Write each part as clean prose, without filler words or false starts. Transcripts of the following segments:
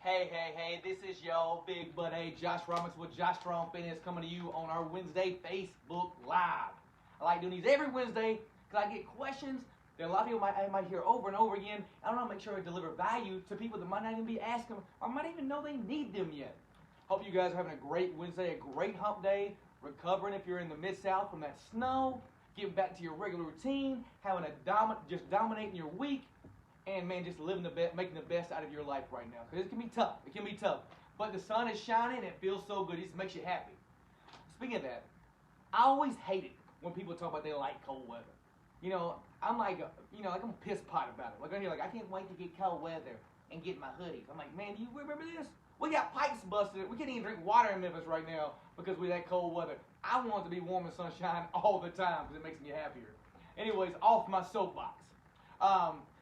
Hey, this is yo, Big Buddy, Josh Roberts with Josh Strong Fitness coming to you on our Wednesday Facebook Live. I like doing these every Wednesday because I get questions that a lot of people might hear over and over again. I want to make sure I deliver value to people that might not even be asking or might even know they need them yet. Hope you guys are having a great Wednesday, a great hump day, recovering if you're in the Mid-South from that snow, getting back to your regular routine, having just dominating your week. And man, just living the best, making the best out of your life right now. Because it can be tough. It can be tough. But the sun is shining and it feels so good. It just makes you happy. Speaking of that, I always hated when people talk about they like cold weather. You know, I'm like, like I'm pissed pot about it. Like I hear, I can't wait to get cold weather and get my hoodies. I'm like, man, do you remember this? We got pipes busted. We can't even drink water in Memphis right now because we that cold weather. I want it to be warm and sunshine all the time because it makes me happier. Anyways, off my soapbox.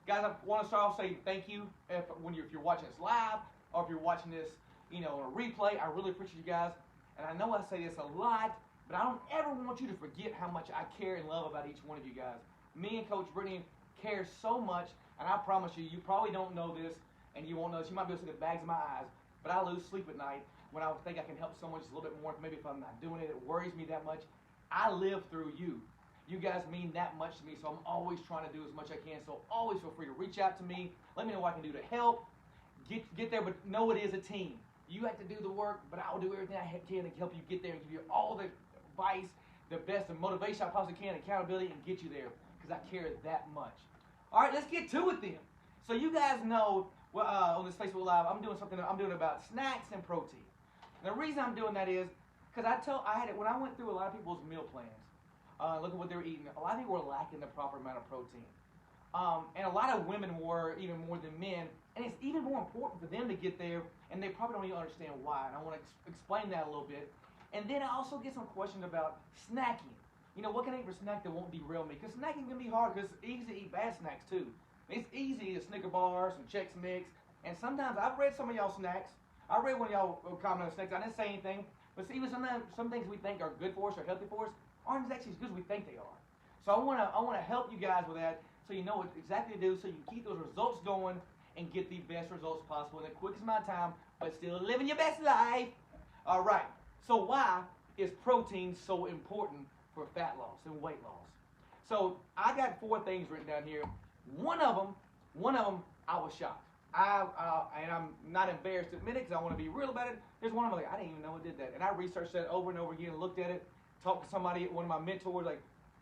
Guys, I want to start off saying thank you if you're watching this live or if you're watching this, on a replay. I really appreciate you guys. And I know I say this a lot, but I don't ever want you to forget how much I care and love about each one of you guys. Me and Coach Brittany care so much, and I promise you, you probably don't know this, and you won't know this. You might be able to see the bags in my eyes, but I lose sleep at night when I think I can help someone just a little bit more. Maybe if I'm not doing it, it worries me that much. I live through you. You guys mean that much to me, so I'm always trying to do as much as I can. So always feel free to reach out to me. Let me know what I can do to help. Get there, but know it is a team. You have to do the work, but I'll do everything I can to help you get there and give you all the advice, the best of motivation I possibly can, accountability, and get you there because I care that much. All right, let's get to it then. So you guys know on this Facebook Live, I'm doing about snacks and protein. And the reason I'm doing that is because when I went through a lot of people's meal plans. Look at what they were eating. A lot of people were lacking the proper amount of protein. And a lot of women were even more than men. And it's even more important for them to get there, and they probably don't even understand why. And I want to explain that a little bit. And then I also get some questions about snacking. What can I eat for snack that won't derail me? Because snacking can be hard because it's easy to eat bad snacks too. It's easy to Snicker bars and Chex Mix. And sometimes I've read some of y'all snacks. I read one of y'all comment on snacks. I didn't say anything. But even some things we think are good for us or healthy for us aren't actually as good as we think they are. So I want to help you guys with that so you know what exactly to do so you can keep those results going and get the best results possible in the quickest amount of time, but still living your best life. All right. So why is protein so important for fat loss and weight loss? So I got 4 things written down here. One of them, I was shocked. And I'm not embarrassed to admit it because I want to be real about it. There's one of them I didn't even know it did that. And I researched that over and over again and looked at it, talked to somebody, one of my mentors,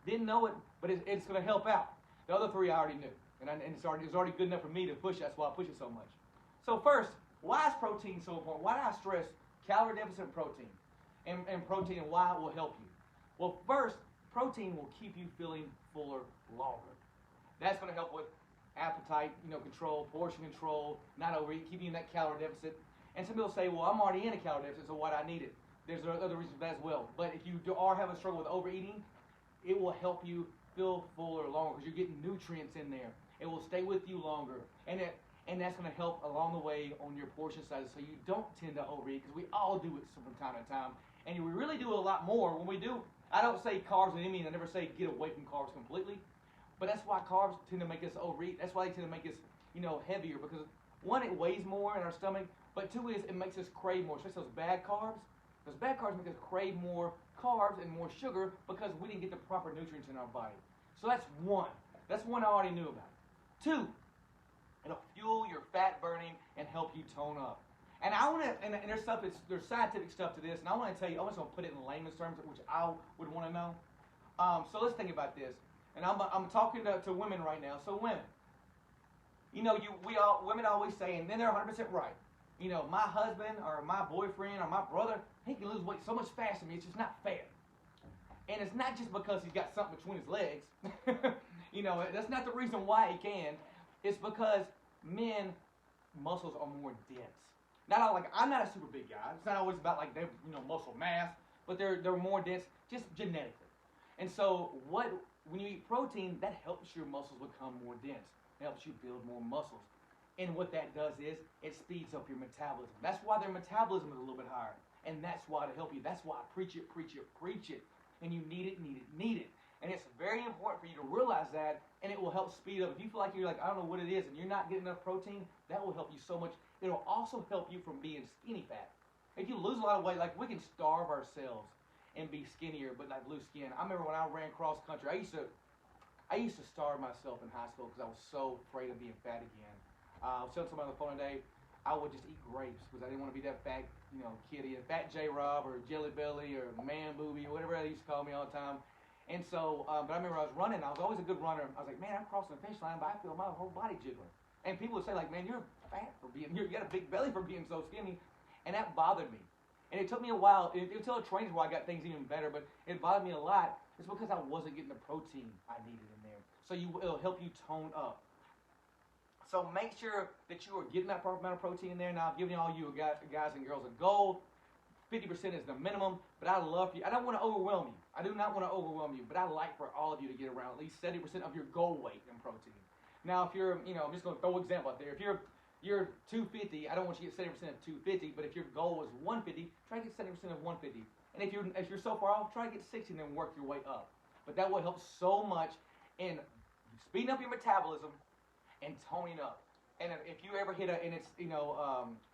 didn't know it, but it's going to help out. The other 3 I already knew. And it's already good enough for me to push. That's why I push it so much. So first, why is protein so important? Why do I stress calorie deficit protein and protein and why it will help you? Well, first, protein will keep you feeling fuller longer. That's going to help with appetite, control, portion control, not overeat, keep you in that calorie deficit. And some people say, well, I'm already in a calorie deficit, so why do I need it? There's other reasons for that as well. But if you are having a struggle with overeating, it will help you feel fuller longer because you're getting nutrients in there. It will stay with you longer. And that's going to help along the way on your portion sizes so you don't tend to overeat because we all do it from time to time. And we really do a lot more when we do. I don't say carbs and I never say get away from carbs completely. But that's why carbs tend to make us overeat. That's why they tend to make us, heavier because 1, it weighs more in our stomach, but 2 is it makes us crave more, especially those bad carbs. Those bad carbs make us crave more carbs and more sugar because we didn't get the proper nutrients in our body. So that's 1. That's 1 I already knew about. 2, it'll fuel your fat burning and help you tone up. And and there's scientific stuff to this, and I want to tell you, I'm just going to put it in layman's terms, which I would want to know. So let's think about this. And I'm talking to women right now. So women, women always say, and then they're 100% right. My husband or my boyfriend or my brother, he can lose weight so much faster than me. It's just not fair. And it's not just because he's got something between his legs. That's not the reason why he can. It's because men muscles are more dense. I'm not a super big guy. It's not always about they muscle mass, but they're more dense just genetically. And so when you eat protein, that helps your muscles become more dense. It helps you build more muscles. And what that does is it speeds up your metabolism. That's why their metabolism is a little bit higher. And that's why to help you. That's why I preach it. And you need it. And it's very important for you to realize that, and it will help speed up. If you feel like you're like, I don't know what it is, and you're not getting enough protein, that will help you so much. It'll also help you from being skinny fat. If you lose a lot of weight, like we can starve ourselves and be skinnier, but like lose skin. I remember when I ran cross country, I used to starve myself in high school because I was so afraid of being fat again. I was telling somebody on the phone today, I would just eat grapes because I didn't want to be that fat, kid, either Fat J-Rob or Jelly Belly or Man Booby or whatever they used to call me all the time. And so, but I remember I was running. I was always a good runner. I was like, man, I'm crossing the finish line, but I feel my whole body jiggling. And people would say, like, man, you're fat for being, you got a big belly for being so skinny. And that bothered me. And it took me a while, until the trainings where I got things even better, but it bothered me a lot. It's because I wasn't getting the protein I needed in there. So it'll help you tone up. So make sure that you are getting that proper amount of protein in there. Now, I'm giving all you guys and girls a goal. 50% is the minimum, but I love you. I don't want to overwhelm you. I do not want to overwhelm you, but I like for all of you to get around at least 70% of your goal weight in protein. Now, if you're, I'm just going to throw an example out there. If you're 250, I don't want you to get 70% of 250, but if your goal is 150, try to get 70% of 150. And if you're so far off, try to get 60 and then work your way up. But that will help so much in speeding up your metabolism and toning up. And if you ever hit and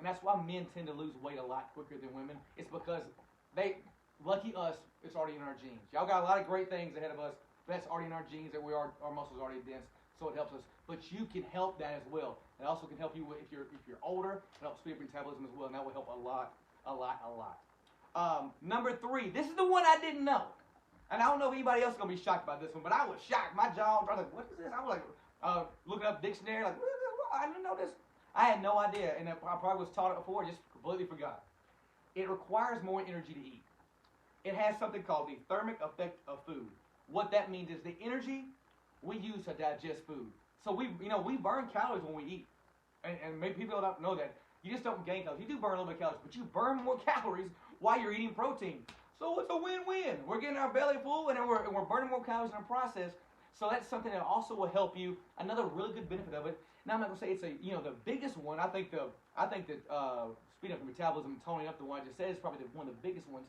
that's why men tend to lose weight a lot quicker than women. It's because lucky us, it's already in our genes. Y'all got a lot of great things ahead of us, but that's already in our genes, that our muscles are already dense, so it helps us. But you can help that as well. It also can help you if you're older. It helps speed up your metabolism as well, and that will help a lot. Number 3, this is the one I didn't know. And I don't know if anybody else is going to be shocked by this one, but I was shocked. My jaw, I was like, what is this? I was like, looking up dictionary, like, I didn't know this. I had no idea, and I probably was taught it before, just completely forgot. It requires more energy to eat. It has something called the thermic effect of food. What that means is the energy we use to digest food. So we burn calories when we eat, and maybe people don't know that. You just don't gain calories. You do burn a little bit of calories, but you burn more calories while you're eating protein. So it's a win-win. We're getting our belly full, and we're burning more calories in the process. So that's something that also will help you. Another really good benefit of it. Now I'm not gonna say it's the biggest one. I think that speeding up the metabolism and toning up, the one I just said, is probably one of the biggest ones.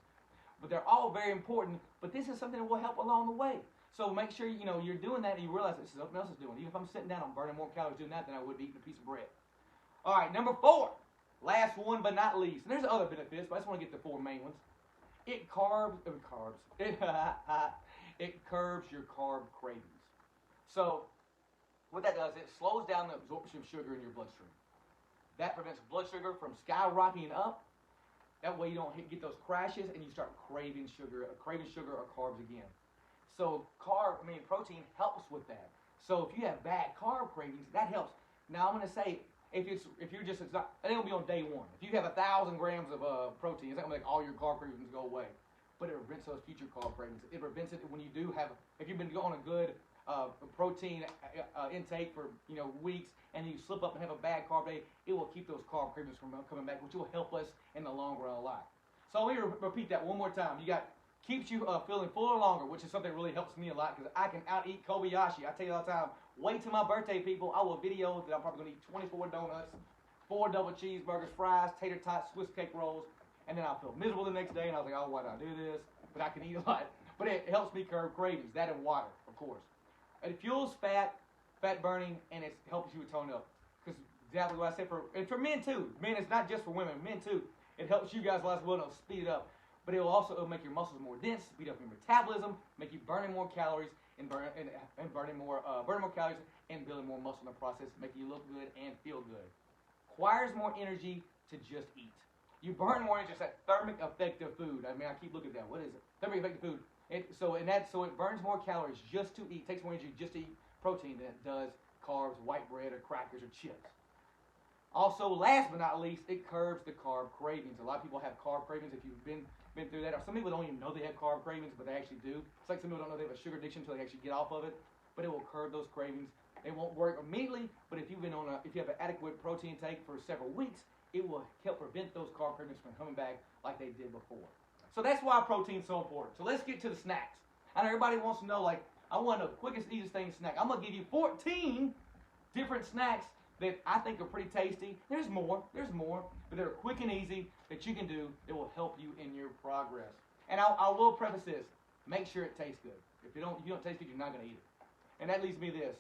But they're all very important. But this is something that will help along the way. So make sure you're doing that and you realize this is something else is doing. Even if I'm sitting down, I'm burning more calories doing that than I would be eating a piece of bread. All right, number 4, last one but not least. And there's other benefits, but I just want to get the 4 main ones. It curbs your carb cravings. So what that does, it slows down the absorption of sugar in your bloodstream. That prevents blood sugar from skyrocketing up. That way you don't get those crashes and you start craving sugar or carbs again. So protein helps with that. So if you have bad carb cravings, that helps. Now I'm going to say, it ain't going to be on day 1. If you have 1,000 grams of protein, it's not going to make all your carb cravings go away. But it prevents those future carb cravings. It prevents it when you do have, if you've been on a good protein intake for weeks, and you slip up and have a bad carb day, it will keep those carb cravings from coming back, which will help us in the long run a lot. So let me repeat that one more time. Keeps you feeling fuller longer, which is something that really helps me a lot because I can out-eat Kobayashi. I tell you all the time, wait till my birthday, people. I will video that I'm probably going to eat 24 donuts, 4 double cheeseburgers, fries, tater tots, Swiss cake rolls, and then I'll feel miserable the next day, and I was like, oh, why did I do this? But I can eat a lot. But it helps me curb cravings, that and water, of course. It fuels fat burning, and it helps you tone up. Because exactly what I said for men too. Men, it's not just for women, men too. It helps you guys a lot as well, to speed it up. But it'll make your muscles more dense, speed up your metabolism, make you burning more calories and burning more calories and building more muscle in the process, make you look good and feel good. Requires more energy to just eat. You burn more energy. It's that thermic effect of food. I keep looking at that. What is it? Thermic effect of food. So it burns more calories just to eat. It takes more energy just to eat protein than it does carbs, white bread, or crackers, or chips. Also, last but not least, it curbs the carb cravings. A lot of people have carb cravings if you've been through that. Or some people don't even know they have carb cravings, but they actually do. It's like some people don't know they have a sugar addiction until they actually get off of it. But it will curb those cravings. It won't work immediately, but if you have an adequate protein intake for several weeks, it will help prevent those carb cravings from coming back like they did before. So that's why protein's so important. So let's get to the snacks. I know everybody wants to know, I want the quickest, easiest thing to snack. I'm going to give you 14 different snacks that I think are pretty tasty. There's more, but they're quick and easy that you can do that will help you in your progress. And I will preface this. Make sure it tastes good. If you don't taste good, you're not going to eat it. And that leads me to this.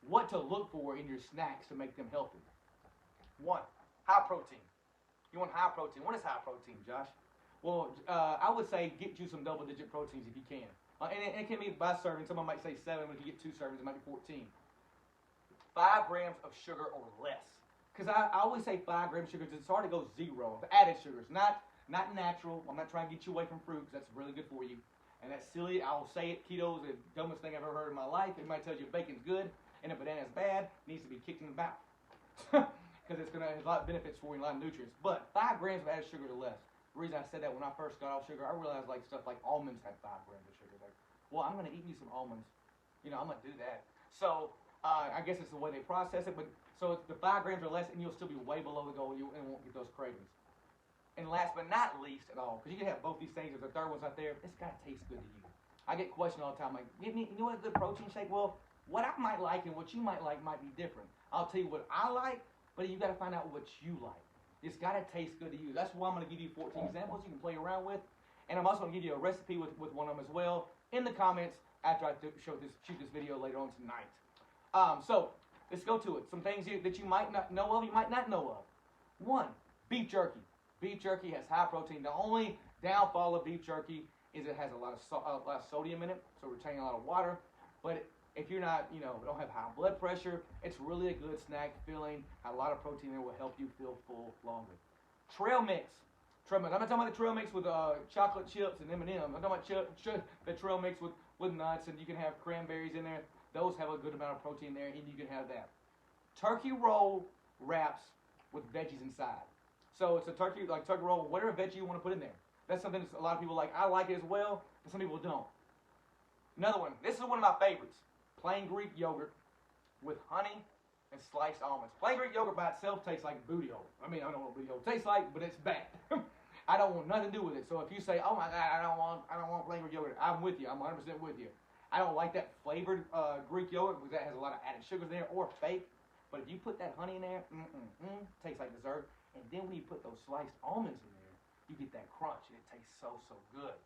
What to look for in your snacks to make them healthy. 1, high protein. You want high protein. What is high protein, Josh? Well, I would say get you some double-digit proteins if you can. And it can be by serving. Someone might say 7, but if you get 2 servings, it might be 14. 5 grams of sugar or less. Because I always say 5 grams of sugar because it's hard to go 0 of added sugars. Not natural. I'm not trying to get you away from fruit because that's really good for you. And that's silly. I'll say it. Keto is the dumbest thing I've ever heard in my life. Everybody tells you bacon's good and a banana's bad. It needs to be kicked in the mouth. Because it's going to have a lot of benefits for you, a lot of nutrients. But 5 grams of added sugar or less. The reason I said that when I first got off sugar, I realized like stuff like almonds had 5 grams of sugar. Like, well, I'm going to eat me some almonds. You know, I'm going to do that. So I guess it's the way they process it. But so it's the 5 grams or less, and you'll still be way below the goal, and won't get those cravings. And last but not least at all, because you can have both these things, if the third one's out there, it's got to taste good to you. I get questioned all the time, like, you know what a good protein shake? Well, what I might like and what you might like might be different. I'll tell you what I like, but you got to find out what you like. It's got to taste good to you. That's why I'm going to give you 14 examples you can play around with. And I'm also going to give you a recipe with one of them as well in the comments after I shoot this video later on tonight. So let's go to it. Some things that you might not know of, you might not know of. 1, beef jerky. Beef jerky has high protein. The only downfall of beef jerky is it has a lot of sodium in it, so retaining a lot of water. But if you're not, don't have high blood pressure, it's really a good snack, filling. A lot of protein there will help you feel full longer. Trail mix. I'm not talking about the trail mix with chocolate chips and M&M's. I'm talking about the trail mix with nuts, and you can have cranberries in there. Those have a good amount of protein there, and you can have that. Turkey roll wraps with veggies inside. So it's a turkey roll, whatever veggie you want to put in there. That's something that a lot of people like. I like it as well, but some people don't. Another one. This is one of my favorites. Plain Greek yogurt with honey and sliced almonds. Plain Greek yogurt by itself tastes like booty hole. I mean, I don't know what booty hole tastes like, but it's bad. I don't want nothing to do with it. So if you say, "Oh my God, I don't want plain Greek yogurt," I'm with you. I'm 100% with you. I don't like that flavored Greek yogurt because that has a lot of added sugars in there or fake. But if you put that honey in there, tastes like dessert. And then when you put those sliced almonds in there, you get that crunch, and it tastes so good.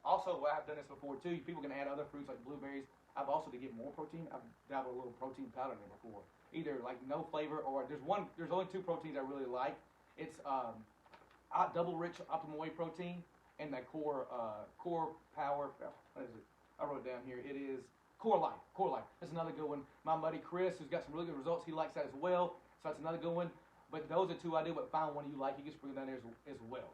Also, I've done this before too. People can add other fruits like blueberries. I've also, to get more protein, I've dabbled a little protein powder in there before. Either like no flavor, or there's only 2 proteins I really like. It's double rich optimal whey protein and that core power. What is it? I wrote it down here. It is Core Life. Core Life. That's another good one. My buddy Chris, who's got some really good results, he likes that as well. So that's another good one. But those are 2 I do, but find one you like. You can sprinkle down there as well.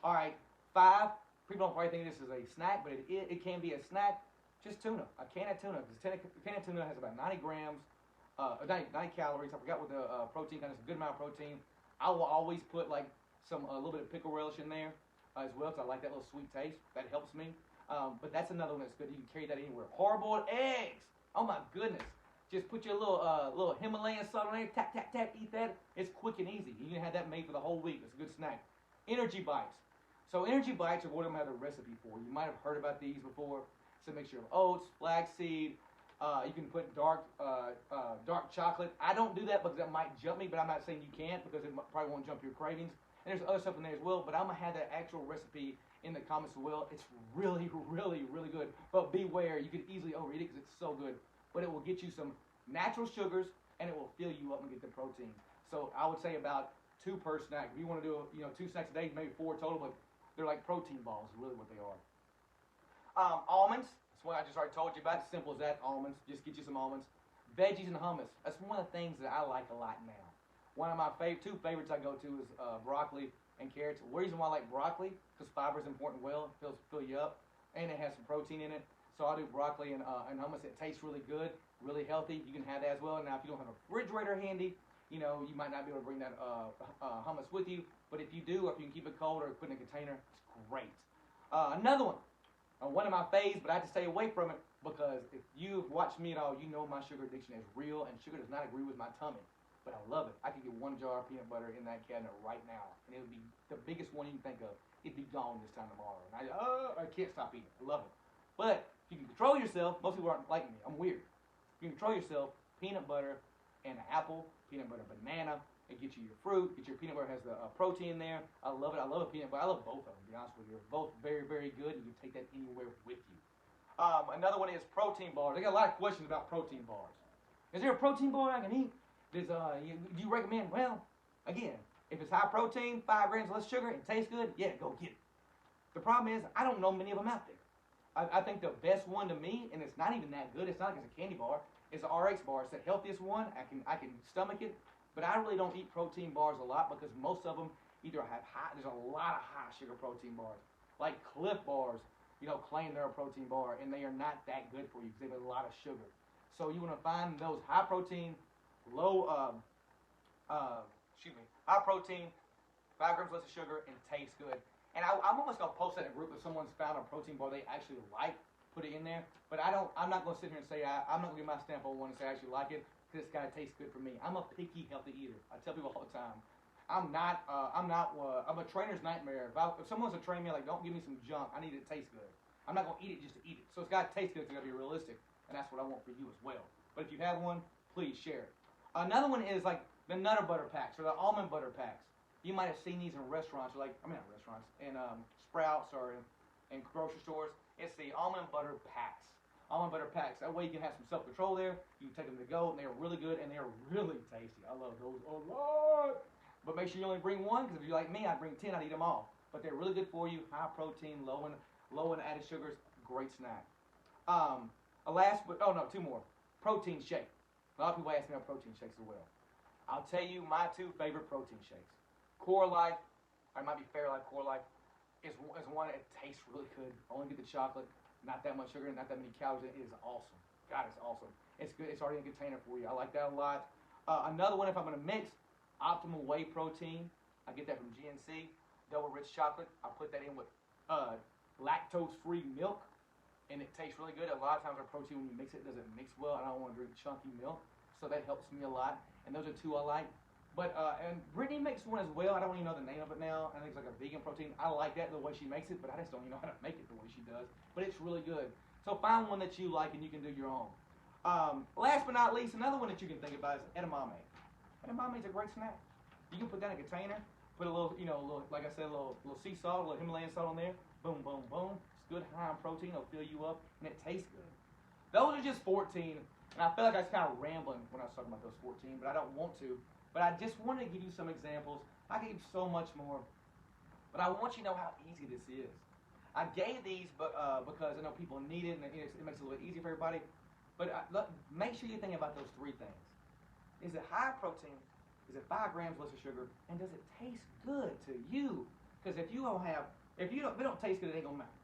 All right, 5. People don't probably think this is a snack, but it can be a snack. Just tuna. A can of tuna. Because a can of tuna has about 90 grams, 90 calories. I forgot what the protein kind of is. A good amount of protein. I will always put like a little bit of pickle relish in there as well, because I like that little sweet taste. That helps me. But that's another one that's good. You can carry that anywhere. Hard-boiled eggs. Oh my goodness. Just put your little Himalayan salt on there, tap, tap, tap, eat that. It's quick and easy. You can have that made for the whole week. It's a good snack. Energy bites. So energy bites are what I'm going to have a recipe for. You might have heard about these before. It's a mixture of oats, flaxseed. You can put dark chocolate. I don't do that because that might jump me, but I'm not saying you can't because it probably won't jump your cravings. And there's other stuff in there as well, but I'm going to have that actual recipe in the comments as well. It's really, really, really good. But beware, you could easily overeat it because it's so good. But it will get you some natural sugars, and it will fill you up and get the protein. So I would say about 2 per snack. If you want to do 2 snacks a day, maybe 4 total, but they're like protein balls is really what they are. Almonds. That's what I just already told you about. It's simple as that. Almonds. Just get you some almonds. Veggies and hummus. That's one of the things that I like a lot now. One of my 2 favorites I go to is broccoli and carrots. The reason why I like broccoli, because fiber is important. Well, it fill you up, and it has some protein in it. So I do broccoli and hummus. It tastes really good, really healthy. You can have that as well. Now, if you don't have a refrigerator handy, you might not be able to bring that hummus with you. But if you do, or if you can keep it cold or put it in a container, it's great. Another one. One of my faves, but I have to stay away from it because if you've watched me at all, you know my sugar addiction is real, and sugar does not agree with my tummy. But I love it. I could get 1 jar of peanut butter in that cabinet right now, and it would be the biggest one you can think of. It'd be gone this time tomorrow. And I can't stop eating it. I love it. But if you can control yourself, most people aren't like me. I'm weird. If you can control yourself, peanut butter and an apple, peanut butter banana, it gets you your fruit. Get your peanut butter has the protein in there. I love it. I love a peanut butter. I love both of them, to be honest with you. They're both very, very good. You can take that anywhere with you. Another one is protein bars. I got a lot of questions about protein bars. Is there a protein bar I can eat? Do you recommend? Well, again, if it's high protein, 5 grams less sugar, and tastes good, yeah, go get it. The problem is, I don't know many of them out there. I think the best one to me, and it's not even that good, it's not like it's a candy bar, is the RX bar. It's the healthiest one. I can stomach it, but I really don't eat protein bars a lot because most of them either have there's a lot of high sugar protein bars. Like Cliff bars, claim they're a protein bar, and they are not that good for you because they have a lot of sugar. So you want to find those high protein, high protein, 5 grams less of sugar, and taste good. And I'm almost gonna post that in a group if someone's found a protein bar they actually like, put it in there. But I'm not gonna sit here and say I'm not gonna give my stamp on one and say I actually like it because it's gotta taste good for me. I'm a picky, healthy eater. I tell people all the time. I'm a trainer's nightmare. If someone's to train me, like, don't give me some junk. I need it to taste good. I'm not gonna eat it just to eat it. So it's gotta taste good. It's gotta be realistic, and that's what I want for you as well. But if you have one, please share it. Another one is like the Nutter Butter packs or the almond butter packs. You might have seen these in restaurants, not restaurants, in Sprouts or in grocery stores. It's the almond butter packs. Almond butter packs. That way you can have some self-control there. You can take them to go, and they're really good, and they're really tasty. I love those a lot. But make sure you only bring one, because if you're like me, I'd bring 10, I'd eat them all. But they're really good for you. High protein, low in added sugars. Great snack. Two more. Protein shake. A lot of people ask me about protein shakes as well. I'll tell you my 2 favorite protein shakes. Core Life, or it might be Fairlife, Core Life, is one that tastes really good. Only get the chocolate, not that much sugar, not that many calories. It is awesome. God, it's awesome. It's good. It's already in a container for you. I like that a lot. Another one, if I'm going to mix, Optimal Whey Protein. I get that from GNC. Double rich chocolate. I put that in with lactose-free milk, and it tastes really good. A lot of times our protein, when you mix it, doesn't mix well. I don't want to drink chunky milk, so that helps me a lot. And those are 2 I like. But and Brittany makes one as well. I don't even know the name of it now. I think it's like a vegan protein. I like that the way she makes it, but I just don't even know how to make it the way she does. But it's really good. So find one that you like and you can do your own. Last but not least, another one that you can think about is edamame. Edamame is a great snack. You can put that in a container, put a little, like I said, a little sea salt, a little Himalayan salt on there. Boom, boom, boom. It's good, high in protein. It'll fill you up, and it tastes good. Those are just 14, and I feel like I was kind of rambling when I was talking about those 14, but I don't want to. But I just wanted to give you some examples. I gave so much more, but I want you to know how easy this is. I gave these because I know people need it, and it makes it a little bit easier for everybody. But make sure you think about those 3 things. Is it high protein? Is it 5 grams less of sugar? And does it taste good to you? Because if it don't taste good, it ain't gonna matter.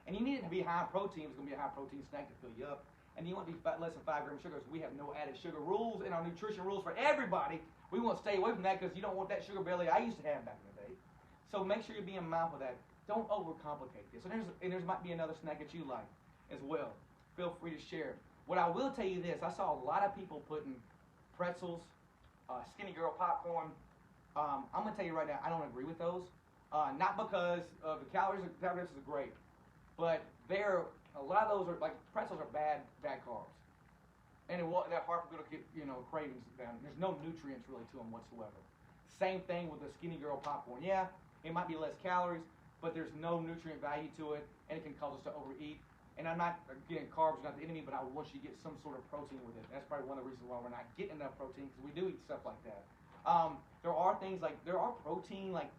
And you need it to be high protein. It's gonna be a high protein snack to fill you up. And you want to be less than 5 grams of sugar. So we have no added sugar rules in our nutrition rules for everybody. We want to stay away from that because you don't want that sugar belly I used to have back in the day. So make sure you're being mindful of that. Don't overcomplicate this. And there might be another snack that you like as well. Feel free to share. What I will tell you this, I saw a lot of people putting pretzels, Skinny Girl popcorn. I'm going to tell you right now, I don't agree with those. Not because the calories are great, but a lot of those are, like, pretzels are bad carbs. And they're hard for people to get, cravings down. There's no nutrients really to them whatsoever. Same thing with the Skinny Girl popcorn. Yeah, it might be less calories, but there's no nutrient value to it, and it can cause us to overeat. And I'm not getting carbs, not the enemy, but I want you to get some sort of protein with it. That's probably one of the reasons why we're not getting enough protein, because we do eat stuff like that. There are things like protein, like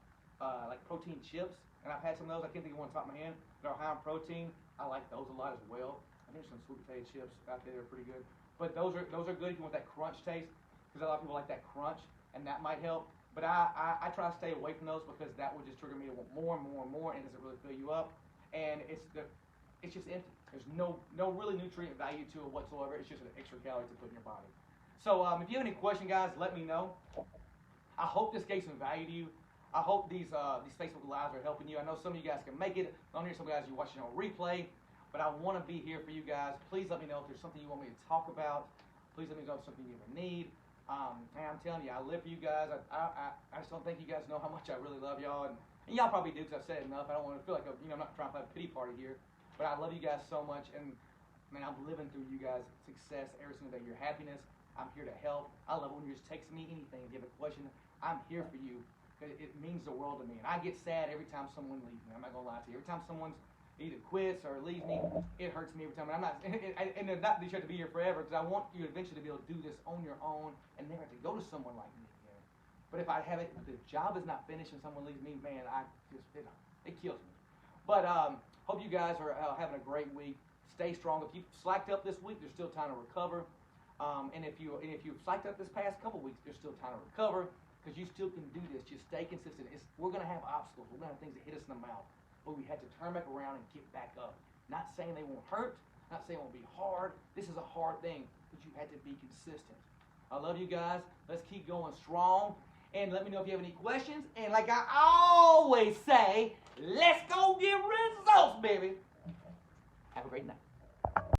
protein chips, and I've had some of those. I can't think of one on top of my hand. They're high in protein. I like those a lot as well. I think there's some sweet potato chips out there that are pretty good. But those are good if you want that crunch taste, because a lot of people like that crunch, and that might help. But I try to stay away from those because that would just trigger me to want more and more and more, and doesn't really fill you up. And it's just empty. There's no really nutrient value to it whatsoever. It's just an extra calorie to put in your body. So if you have any question, guys, let me know. I hope this gave some value to you. I hope these Facebook Lives are helping you. I know some of you guys can make it. I know some guys you're watching on replay. But I want to be here for you guys. Please let me know if there's something you want me to talk about. Please let me know if there's something you ever need. And I'm telling you, I live for you guys. I just don't think you guys know how much I really love y'all. And y'all probably do because I've said it enough. I don't want to feel like I'm not trying to play a pity party here. But I love you guys so much. And, man, I'm living through you guys' success every single day. Your happiness. I'm here to help. I love it when you just text me anything. If you have a question, I'm here for you. It means the world to me. And I get sad every time someone leaves me. I'm not going to lie to you. Every time someone's either quits or leaves me, it hurts me every time. And I'm not, and not that you have to be here forever, because I want you eventually to be able to do this on your own and never have to go to someone like me. You know? But if I have it, the job is not finished and someone leaves me, man, it kills me. But hope you guys are having a great week. Stay strong. If you've slacked up this week, there's still time to recover. And if you've slacked up this past couple weeks, there's still time to recover, because you still can do this. Just stay consistent. We're going to have obstacles. We're going to have things that hit us in the mouth. But we have to turn back around and get back up. Not saying they won't hurt. Not saying it won't be hard. This is a hard thing, but you have to be consistent. I love you guys. Let's keep going strong. And let me know if you have any questions. And like I always say, let's go get results, baby. Have a great night.